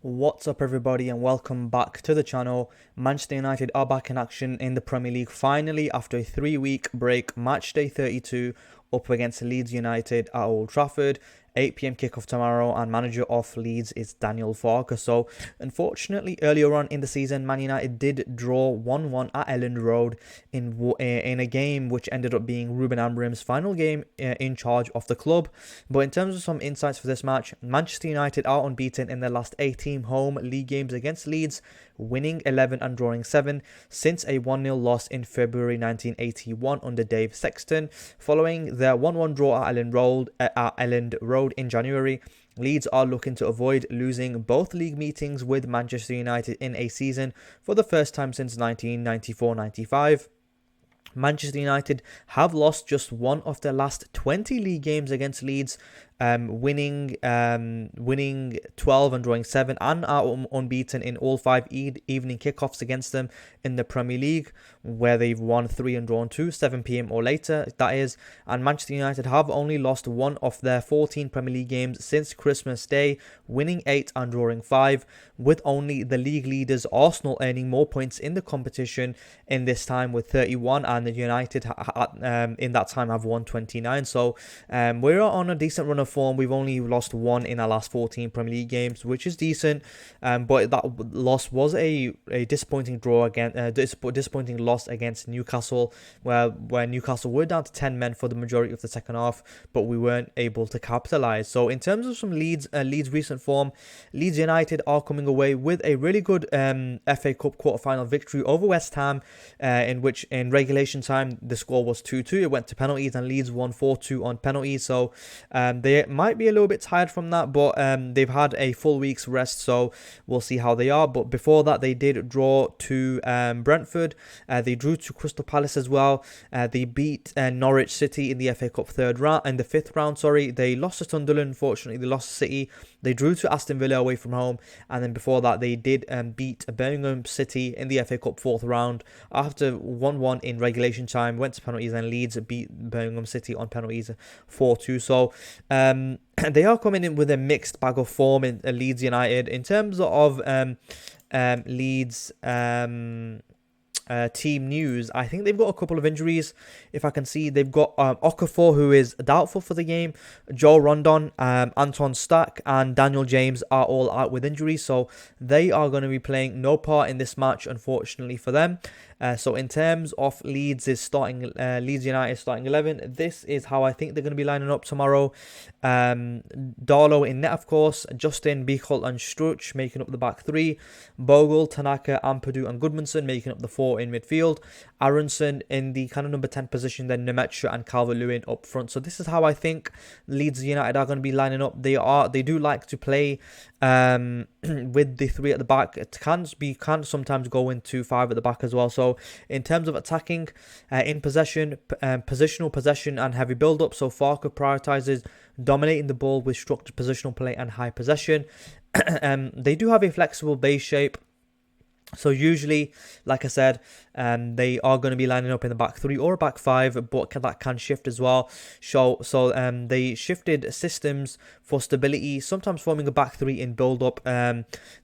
What's up everybody and welcome back to the channel. Manchester United are back in action in the Premier League finally after a 3-week break. Matchday 32 up against Leeds United at Old Trafford. 8 p.m. kickoff tomorrow, and manager of Leeds is Daniel Farke. So, unfortunately, earlier on in the season, Man United did draw 1-1 at Elland Road in a game which ended up being Ruben Amorim's final game in charge of the club. But in terms of some insights for this match, Manchester United are unbeaten in their last 18 home league games against Leeds, winning 11 and drawing 7 since a 1-0 loss in February 1981 under Dave Sexton. Following their 1-1 draw at Elland Road in January, Leeds are looking to avoid losing both league meetings with Manchester United in a season for the first time since 1994-95. Manchester United have lost just one of their last 20 league games against Leeds, winning 12 and drawing 7, and are unbeaten in all 5 evening kickoffs against them in the Premier League, where they've won 3 and drawn 2, 7 p.m. or later, that is. And Manchester United have only lost one of their 14 Premier League games since Christmas Day, winning 8 and drawing 5, with only the league leaders Arsenal earning more points in the competition in this time with 31, and the United in that time have won 29. So we're on a decent run of form. We've only lost 1 in our last 14 Premier League games, which is decent, but that loss was a disappointing draw again, disappointing loss against Newcastle, where Newcastle were down to 10 men for the majority of the second half, but we weren't able to capitalize. So in terms of some Leeds recent form, Leeds United are coming away with a really good FA Cup quarter-final victory over West Ham, in which in regulation time the score was 2-2. It went to penalties and Leeds won 4-2 on penalties. So they might be a little bit tired from that, but they've had a full week's rest, so we'll see how they are. But before that, they did draw to Brentford. They drew to Crystal Palace as well. They beat Norwich City in the FA Cup in the fifth round. They lost to Sunderland. Unfortunately, they lost to City. They drew to Aston Villa away from home, and then before that they did beat Birmingham City in the FA Cup fourth round after 1-1 in regulation time, went to penalties, and Leeds beat Birmingham City on penalties 4-2. So they are coming in with a mixed bag of form in Leeds United. In terms of Leeds team news, I think they've got a couple of injuries. If I can see, they've got Okafor, who is doubtful for the game. Joe Rondon, Anton Stack, and Daniel James are all out with injuries, so they are going to be playing no part in this match, unfortunately for them. So in terms of Leeds United starting 11, this is how I think they're going to be lining up tomorrow. Darlow in net, of course. Justin, Bichel and Struch making up the back 3. Bogle, Tanaka, Ampadu and Goodmanson making up the 4 in midfield. Aronson in the kind of number 10 position, then Nemetra and Calvert-Lewin up front. So this is how I think Leeds United are going to be lining up. They do like to play with the 3 at the back. It can sometimes go into 5 at the back as well. So in terms of attacking, in possession, positional possession and heavy build-up, so Farke prioritises dominating the ball with structured positional play and high possession. They do have a flexible base shape, so usually, like I said, they are going to be lining up in the back 3 or back 5, but that can shift as well. So they shifted systems for stability, sometimes forming a back 3 in build-up.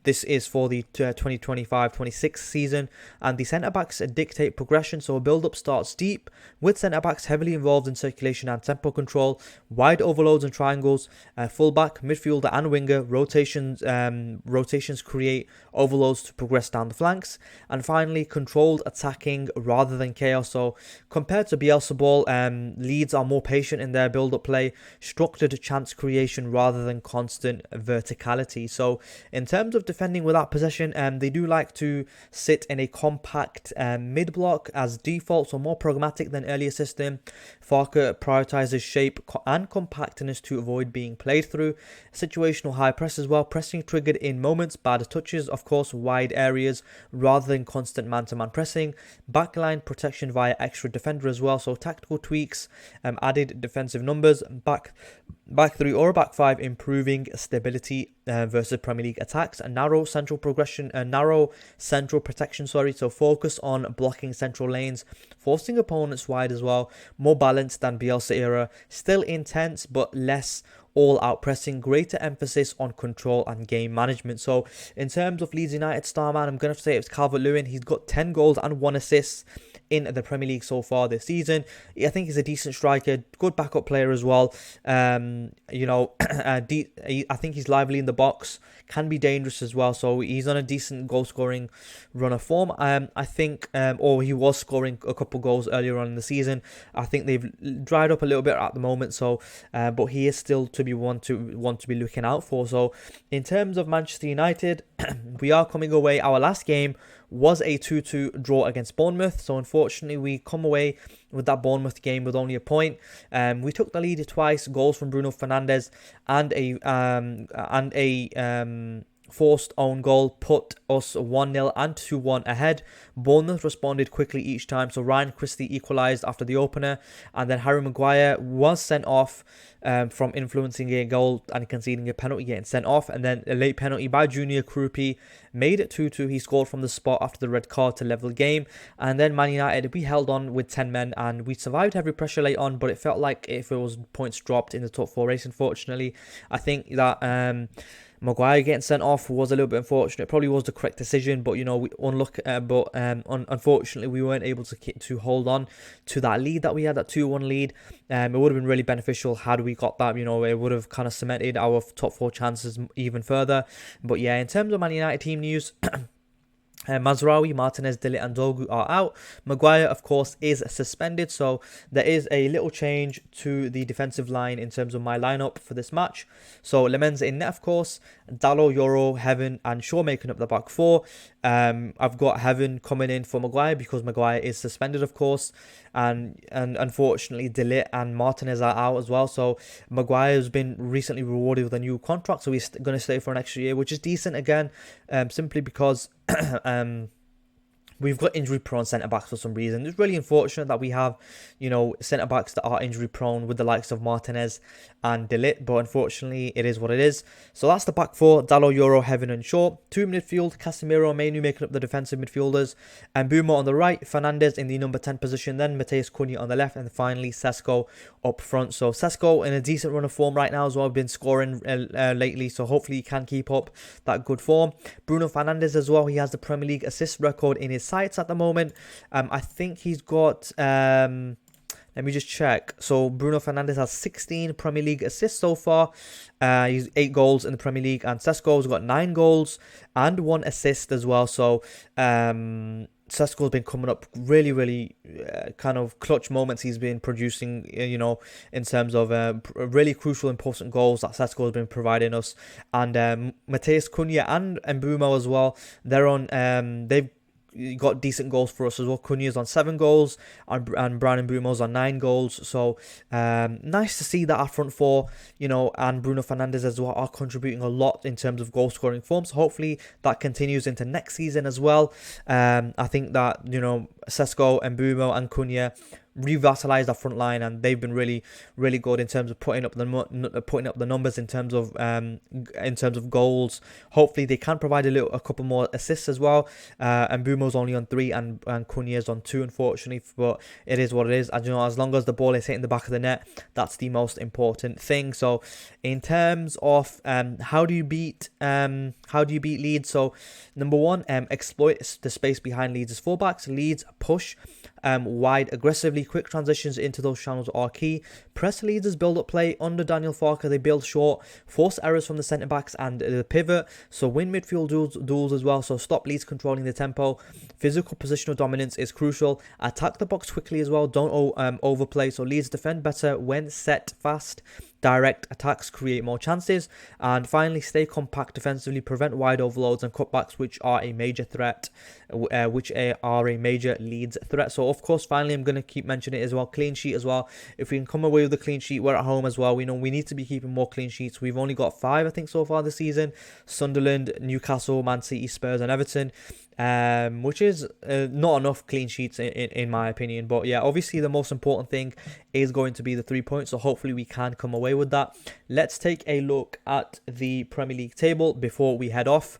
This is for the 2025-26 season, and the centre-backs dictate progression. So a build-up starts deep, with centre-backs heavily involved in circulation and tempo control, wide overloads and triangles, full-back, midfielder and winger, rotations create overloads to progress down the flanks, and finally controlled attacking rather than chaos. So compared to Bielsa ball, Leeds are more patient in their build-up play, structured chance creation rather than constant verticality. So in terms of defending without possession, they do like to sit in a compact mid-block as default, so more pragmatic than earlier system. Farke prioritizes shape and compactness to avoid being played through. Situational high press as well, pressing triggered in moments, bad touches, of course, wide areas rather than constant man-to-man pressing. Backline protection via extra defender as well, so tactical tweaks, added defensive numbers, back 3 or back 5, improving stability versus Premier League attacks, and narrow central protection, so focus on blocking central lanes, forcing opponents wide as well, more balanced than Bielsa era, still intense but less all-out pressing, greater emphasis on control and game management. So in terms of Leeds United star man, I'm going to say it's Calvert-Lewin. He's got 10 goals and 1 assist in the Premier League so far this season. I think he's a decent striker, good backup player as well. I think he's lively in the box, can be dangerous as well. So he's on a decent goal scoring run of form. I think, or he was scoring a couple goals earlier on in the season. I think they've dried up a little bit at the moment. So, but he is still to be one to be looking out for. So, in terms of Manchester United, we are coming away. Our last game was a 2-2 draw against Bournemouth. So unfortunately, we come away with that Bournemouth game with only a point. We took the lead twice, goals from Bruno Fernandes and a forced own goal put us 1-0 and 2-1 ahead. Bournemouth responded quickly each time, so Ryan Christie equalised after the opener, and then Harry Maguire was sent off from influencing a goal and conceding a penalty, getting sent off, and then a late penalty by Junior Krupi made it 2-2. He scored from the spot after the red card to level the game, and then Man United, we held on with 10 men and we survived heavy pressure late on, but it felt like if it was points dropped in the top 4 race, unfortunately. I think that Maguire getting sent off was a little bit unfortunate. It probably was the correct decision, but unfortunately we weren't able to hold on to that lead that we had, that 2-1 lead. It would have been really beneficial had we got that. It would have kind of cemented our top 4 chances even further. But yeah, in terms of Man United team news. Mazraoui, Martinez, De Ligt and Dogu are out. Maguire, of course, is suspended, so there is a little change to the defensive line in terms of my lineup for this match. So Lemens in net, of course, Dalot, Yoro, Heaven and Shaw making up the back 4. I've got Heaven coming in for Maguire because Maguire is suspended, of course, and unfortunately De Ligt and Martinez are out as well. So Maguire has been recently rewarded with a new contract, so he's going to stay for an extra year, which is decent again, simply because we've got injury-prone centre-backs for some reason. It's really unfortunate that we have, centre-backs that are injury-prone with the likes of Martinez and De Ligt, but unfortunately, it is what it is. So that's the back 4, Dalot, Yoro, Heaven and Shaw. 2 midfield, Casemiro and Mainu making up the defensive midfielders, and Mbeumo on the right, Fernandes in the number 10 position, then Matheus Cunha on the left, and finally Sesko up front. So Sesko in a decent run of form right now as well, been scoring lately, so hopefully he can keep up that good form. Bruno Fernandes as well, he has the Premier League assist record in his sights at the moment. I think he's got let me just check. So Bruno Fernandes has 16 Premier League assists so far. He's 8 goals in the Premier League, and Sesko's got 9 goals and 1 assist as well. So Sesko's been coming up really kind of clutch moments. He's been producing, in terms of really crucial, important goals that Sesko has been providing us. And Matheus Cunha and Mbeumo as well. They're on. They've got decent goals for us as well. Cunha's on 7 goals and Bryan Mbeumo's on 9 goals. So nice to see that our front 4, and Bruno Fernandes as well are contributing a lot in terms of goal scoring form. So hopefully that continues into next season as well. I think that Sesko, Mbeumo and Cunha revitalized our front line, and they've been really good in terms of putting up the numbers in terms of goals. Hopefully they can provide a couple more assists as well. And Bumo's only on 3 and Cunha's on 2, unfortunately, but it is what it is. And as long as the ball is hitting the back of the net, that's the most important thing. So in terms of how do you beat Leeds? So number 1, exploit the space behind Leeds' fullbacks. Leeds push wide aggressively. Quick transitions into those channels are key. Press Leeds' build-up play under Daniel Farke. They build short, force errors from the centre-backs and the pivot, so win midfield duels as well. So stop Leeds controlling the tempo. Physical positional dominance is crucial. Attack the box quickly as well. Don't overplay. So Leeds defend better when set fast. Direct attacks create more chances. And finally, stay compact defensively, prevent wide overloads and cutbacks, which are a major threat, Leeds threat. So of course, finally, I'm going to keep mentioning it as well. Clean sheet as well. If we can come away with a clean sheet, we're at home as well. We know we need to be keeping more clean sheets. We've only got 5, I think, so far this season. Sunderland, Newcastle, Man City, Spurs and Everton. Which is not enough clean sheets in my opinion. But yeah, obviously the most important thing is going to be the 3 points. So hopefully we can come away with that. Let's take a look at the Premier League table before we head off.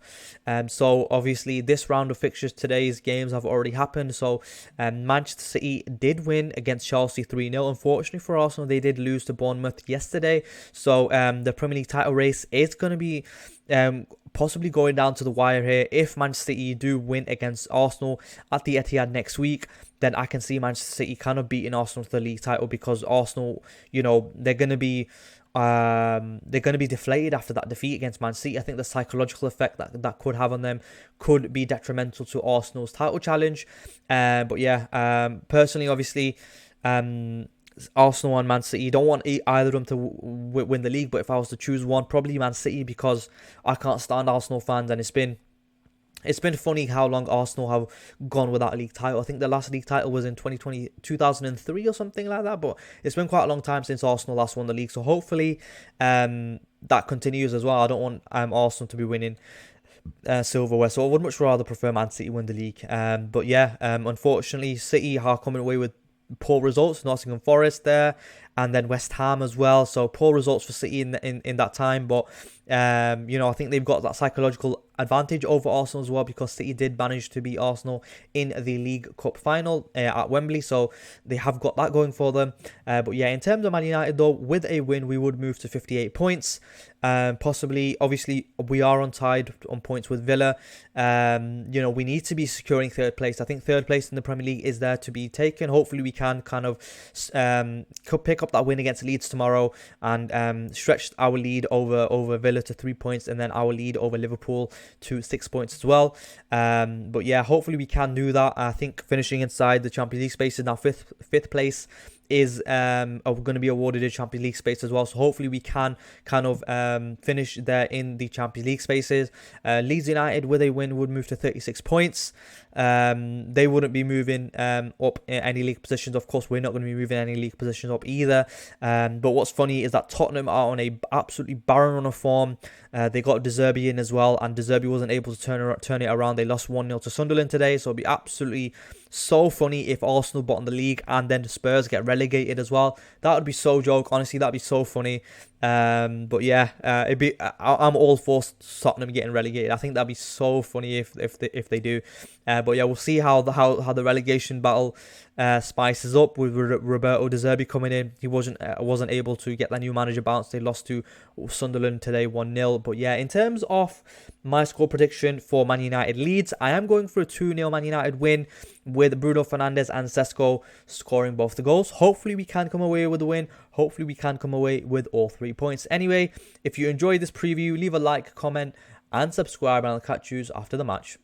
So obviously this round of fixtures, today's games have already happened. So Manchester City did win against Chelsea 3-0. Unfortunately for Arsenal, they did lose to Bournemouth yesterday. So the Premier League title race is going to be possibly going down to the wire here. If Manchester City do win against Arsenal at the Etihad next week, then I can see Manchester City kind of beating Arsenal to the league title, because Arsenal, they're going to be deflated after that defeat against Man City. I think the psychological effect that could have on them could be detrimental to Arsenal's title challenge. But yeah, personally, obviously, Arsenal and Man City, don't want either of them to win the league, but if I was to choose one, probably Man City, because I can't stand Arsenal fans, and it's been funny how long Arsenal have gone without a league title. I think the last league title was in 2003 or something like that, but it's been quite a long time since Arsenal last won the league, so hopefully that continues as well. I don't want Arsenal to be winning silverware, so I would much rather prefer Man City win the league. But yeah, unfortunately City are coming away with poor results. Nottingham Forest there, and then West Ham as well. So poor results for City in that time, but I think they've got that psychological advantage over Arsenal as well, because City did manage to beat Arsenal in the League Cup final at Wembley, so they have got that going for them. But yeah, in terms of Man United though, with a win we would move to 58 points. Possibly, obviously, we are tied on points with Villa. We need to be securing third place. I think third place in the Premier League is there to be taken. Hopefully we can kind of pick up that win against Leeds tomorrow and stretch our lead over Villa to 3 points, and then our lead over Liverpool to 6 points as well. But yeah, hopefully we can do that. I think finishing inside the Champions League space is now fifth place is going to be awarded a Champions League space as well. So hopefully we can kind of finish there in the Champions League spaces. Leeds United with a win would move to 36 points. They wouldn't be moving up in any league positions. Of course, we're not going to be moving any league positions up either. But what's funny is that Tottenham are on a absolutely barren run of form. They got De Zerbi in as well, and De Zerbi wasn't able to turn it around. They lost 1-0 to Sunderland today, so it'll be absolutely so funny if Arsenal bottom the league and then the Spurs get relegated as well. That would be so joke. Honestly, that'd be so funny. But yeah, I'm all for Tottenham getting relegated. I think that'd be so funny if they do. But yeah, we'll see how the relegation battle spices up with Roberto De Zerbi coming in. He wasn't able to get that new manager bounce. They lost to Sunderland today 1-0. But yeah, in terms of my score prediction for Man United Leeds, I am going for a 2-0 Man United win, with Bruno Fernandes and Sesko scoring both the goals. Hopefully we can come away with a win. Hopefully we can come away with all 3 points. Anyway, if you enjoyed this preview, leave a like, comment and subscribe, and I'll catch you after the match.